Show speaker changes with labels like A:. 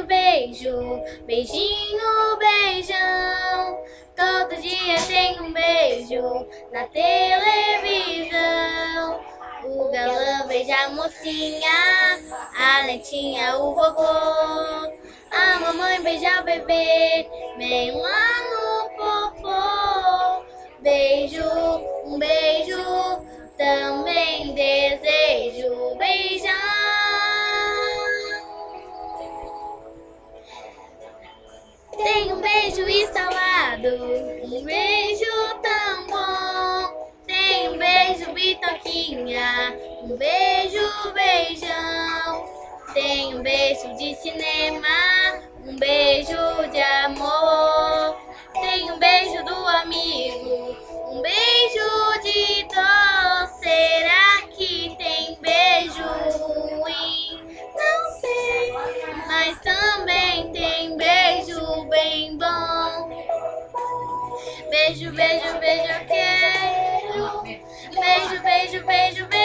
A: beijo, beijo, beijinho, beijão. Todo dia tem um beijo na televisão. O galã beija a mocinha, a netinha o vovô. A mamãe beija o bebê, bem lá no popô. Beijo, um beijo, também desejo beijar. Tem um beijo instalado, um beijo tão bom. Tem um beijo bitoquinha, um beijo beijão. Tem um beijo de cinema, um beijo de amor. Tem um beijo do amigo, um beijo de dor. Será que tem beijo ruim? Não sei, mas também tem beijo bem bom. Beijo, beijo, beijo, eu quero. Beijo, beijo, beijo, beijo.